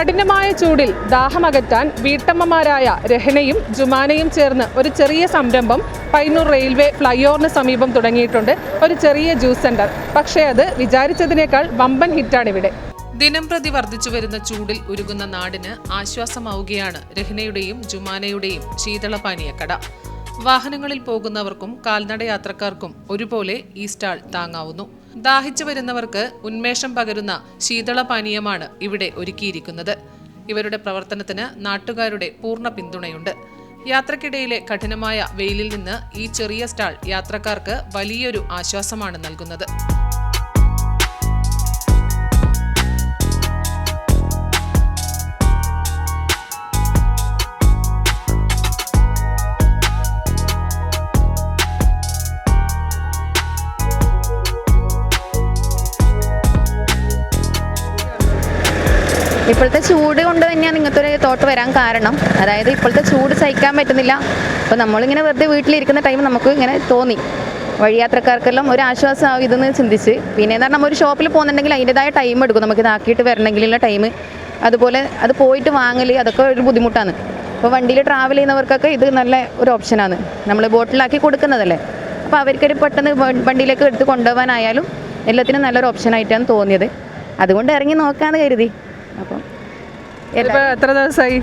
കഠിനമായ ചൂടിൽ ദാഹമകറ്റാൻ വീട്ടമ്മമാരായ രഹനയും ജുമാനയും ചേർന്ന് ഒരു ചെറിയ സംരംഭം പയ്യന്നൂർ റെയിൽവേ ഫ്ലൈഓവറിന് സമീപം തുടങ്ങിയിട്ടുണ്ട്. ഒരു ചെറിയ ജ്യൂസ് സെന്റർ. പക്ഷേ അത് വിചാരിച്ചതിനേക്കാൾ വമ്പൻ ഹിറ്റാണിവിടെ. ദിനംപ്രതി വർദ്ധിച്ചു വരുന്ന ചൂടിൽ ഉരുകുന്ന നാടിന് ആശ്വാസമാവുകയാണ് രഹനയുടെയും ജുമാനയുടെയും ശീതളപാനീയക്കട. വാഹനങ്ങളിൽ പോകുന്നവർക്കും കാൽനട യാത്രക്കാർക്കും ഒരുപോലെ ഈ സ്റ്റാൾ താങ്ങാവുന്നു. ദാഹിച്ചു വരുന്നവർക്ക് ഉന്മേഷം പകരുന്ന ശീതളപാനീയമാണ് ഇവിടെ ഒരുക്കിയിരിക്കുന്നത്. ഇവരുടെ പ്രവർത്തനത്തിന് നാട്ടുകാരുടെ പൂർണ്ണ പിന്തുണയുണ്ട്. യാത്രക്കിടയിലെ കഠിനമായ വെയിലിൽ നിന്ന് ഈ ചെറിയ സ്റ്റാൾ യാത്രക്കാർക്ക് വലിയൊരു ആശ്വാസമാണ് നൽകുന്നത്. ഇപ്പോഴത്തെ ചൂട് കൊണ്ട് തന്നെയാണ് ഇങ്ങനത്തെ ഒരു തോട്ട് വരാൻ കാരണം. അതായത് ഇപ്പോഴത്തെ ചൂട് സഹിക്കാൻ പറ്റുന്നില്ല. അപ്പോൾ നമ്മളിങ്ങനെ വെറുതെ വീട്ടിലിരിക്കുന്ന ടൈം നമുക്ക് ഇങ്ങനെ തോന്നി വഴിയാത്രക്കാർക്കെല്ലാം ഒരു ആശ്വാസമാവും ഇതെന്ന് ചിന്തിച്ച്. പിന്നെ എന്ന് പറഞ്ഞാൽ നമ്മൾ ഒരു ഷോപ്പിൽ പോകുന്നുണ്ടെങ്കിൽ അതിൻ്റെതായ ടൈം എടുക്കും നമുക്ക് ഇതാക്കിയിട്ട് വരണമെങ്കിലുള്ള ടൈം. അതുപോലെ അത് പോയിട്ട് വാങ്ങൽ അതൊക്കെ ഒരു ബുദ്ധിമുട്ടാണ്. അപ്പോൾ വണ്ടിയിൽ ട്രാവൽ ചെയ്യുന്നവർക്കൊക്കെ ഇത് നല്ല ഒരു ഓപ്ഷനാണ്. നമ്മൾ ബോട്ടിലാക്കി കൊടുക്കുന്നതല്ലേ. അപ്പോൾ അവർക്കൊരു പെട്ടെന്ന് വണ്ടിയിലേക്ക് എടുത്ത് കൊണ്ടുപോകാനായാലും എല്ലാത്തിനും നല്ലൊരു ഓപ്ഷനായിട്ടാണ് തോന്നിയത്. അതുകൊണ്ട് ഇറങ്ങി നോക്കാമെന്ന് കരുതി. അപ്പം എത്ര ദിവസമായി?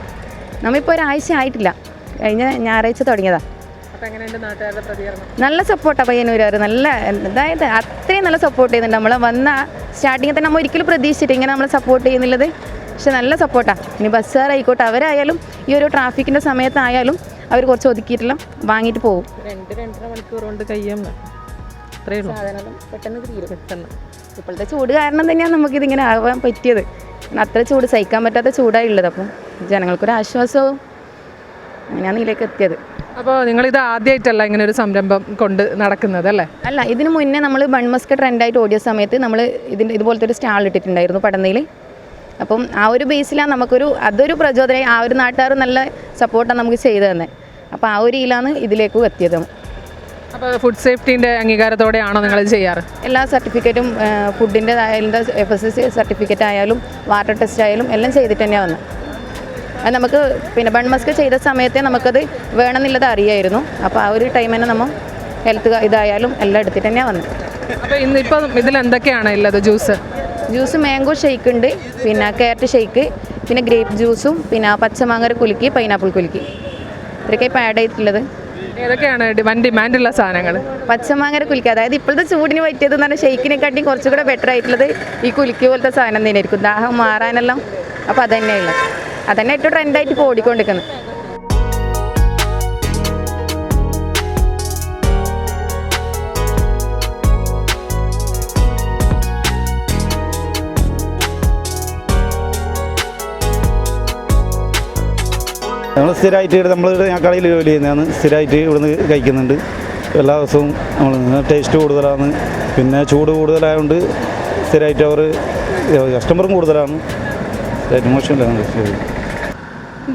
നമ്മളിപ്പോൾ ഒരാഴ്ച ആയിട്ടില്ല. കഴിഞ്ഞ ഞായറാഴ്ച തുടങ്ങിയതാ. നല്ല സപ്പോർട്ടാണ് പയ്യന്നൂരുകാർ. നല്ല അതായത് അത്രയും നല്ല സപ്പോർട്ട് ചെയ്യുന്നുണ്ട്. നമ്മളെ വന്ന സ്റ്റാർട്ടിങ്ങിൽ തന്നെ നമ്മൾ ഒരിക്കലും പ്രതീക്ഷിച്ചിട്ട് ഇങ്ങനെ നമ്മളെ സപ്പോർട്ട് ചെയ്യുന്നുള്ളത്. പക്ഷെ നല്ല സപ്പോർട്ടാണ്. ഇനി ബസ്സുകാരായിക്കോട്ടെ അവരായാലും ഈ ഒരു ട്രാഫിക്കിൻ്റെ സമയത്തായാലും അവർ കുറച്ച് ഒതുക്കിയിട്ടെല്ലാം വാങ്ങിയിട്ട് പോകും. 2-2.5 മണിക്കൂർ കൊണ്ട് കഴിയുമ്പോൾ സാധനം പെട്ടെന്ന് തീരും. ഇപ്പോഴത്തെ ചൂട് കാരണം തന്നെയാണ് നമുക്കിതിങ്ങനെ ആവാൻ പറ്റിയത്. അത്ര ചൂട് സഹിക്കാൻ പറ്റാത്ത ചൂടായി ഉള്ളത്. അപ്പം ജനങ്ങൾക്കൊരു ആശ്വാസവും അങ്ങനെയാണ് ഇതിലേക്ക് എത്തിയത്. അപ്പോൾ നിങ്ങളിത് ആദ്യമായിട്ടല്ല ഇങ്ങനെ ഒരു സംരംഭം കൊണ്ട് നടക്കുന്നത് അല്ലേ? അല്ല, ഇതിന് മുന്നേ നമ്മൾ ബൺമസ്ക ട്രെൻഡായിട്ട് ഓടിയ സമയത്ത് നമ്മൾ ഇതുപോലത്തെ ഒരു സ്റ്റാൾ ഇട്ടിട്ടുണ്ടായിരുന്നു പടന്നയിൽ. അപ്പം ആ ഒരു ബേസിലാണ് അതൊരു പ്രചോദനം. ആ ഒരു നാട്ടുകാർ നല്ല സപ്പോർട്ടാണ് നമുക്ക് ചെയ്തു തന്നെ. അപ്പോൾ ആ ഒരു ഇതിലാണ് ഇതിലേക്ക് എത്തിയത്. അപ്പോൾ ഫുഡ് സേഫ്റ്റീൻ്റെ അംഗീകാരത്തോടെയാണോ നിങ്ങൾ ചെയ്യാറ്? എല്ലാ സർട്ടിഫിക്കറ്റും ഫുഡിൻ്റെ FSSAI സർട്ടിഫിക്കറ്റ് ആയാലും വാട്ടർ ടെസ്റ്റ് ആയാലും എല്ലാം ചെയ്തിട്ട് തന്നെയാണ് വന്നത്. അത് നമുക്ക് പിന്നെ ബൺമസ്ക ചെയ്ത സമയത്തെ നമുക്കത് വേണമെന്നുള്ളത് അറിയായിരുന്നു. അപ്പോൾ ആ ഒരു ടൈം തന്നെ നമ്മൾ ഹെൽത്ത് ഇതായാലും എല്ലാം എടുത്തിട്ട് തന്നെയാണ് വന്നത്. അപ്പോൾ ഇന്നിപ്പം ഇതിലെന്തൊക്കെയാണ് ഉള്ളത്? ജ്യൂസ് മാംഗോ ഷെയ്ക്ക് ഉണ്ട്, പിന്നെ ക്യാരറ്റ് ഷെയ്ക്ക്, പിന്നെ ഗ്രേപ്പ് ജ്യൂസും, പിന്നെ പച്ചമാങ്ങ കുലുക്കി, പൈനാപ്പിൾ കുലുക്കി, ഇതൊക്കെ ഇപ്പോൾ ആഡ് ചെയ്തിട്ടുള്ളത്. ഏതൊക്കെയാണ് വൻ ഡിമാൻഡുള്ള സാധനങ്ങൾ? പച്ചമാങ്ങ കുലുക്കി, അതായത് ഇപ്പോഴത്തെ ചൂടിന് പറ്റിയത് എന്ന് പറഞ്ഞാൽ ഷെയ്ക്കിനെക്കാട്ടി കുറച്ചുകൂടെ ബെറ്റർ ആയിട്ടുള്ളത് ഈ കുലുക്കി പോലത്തെ സാധനം തന്നെയായിരിക്കും. ദാഹം മാറാനെല്ലാം. അപ്പോൾ അതന്നെയുള്ളത്. അതന്നെ ഏറ്റവും ട്രെൻഡായിട്ട് ഇപ്പോൾ ഓടിക്കൊണ്ടിരിക്കുന്നത്. നമ്മൾ സ്ഥിരമായിട്ട് ഞാൻ കടയിൽ ജോലി ചെയ്യുന്നതാണ്. സ്ഥിരമായിട്ട് ഇവിടുന്ന് കഴിക്കുന്നുണ്ട് എല്ലാ ദിവസവും. നമ്മൾ ടേസ്റ്റ് കൂടുതലാണ്, പിന്നെ ചൂട് കൂടുതലായതുകൊണ്ട് സ്ഥിരമായിട്ട് കസ്റ്റമറും കൂടുതലാണ്. മോശമില്ല.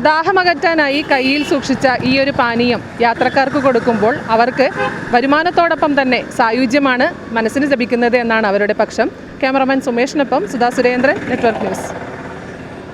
ദാഹമകറ്റാനായി കയ്യിൽ സൂക്ഷിച്ച ഈ ഒരു പാനീയം യാത്രക്കാർക്ക് കൊടുക്കുമ്പോൾ അവർക്ക് വരുമാനത്തോടൊപ്പം തന്നെ സായുജ്യമാണ് മനസ്സിന് ലഭിക്കുന്നത് എന്നാണ് അവരുടെ പക്ഷം. ക്യാമറമാൻ സുമേഷിനൊപ്പം സുധാ സുരേന്ദ്രൻ, നെറ്റ്വർക്ക് ന്യൂസ്.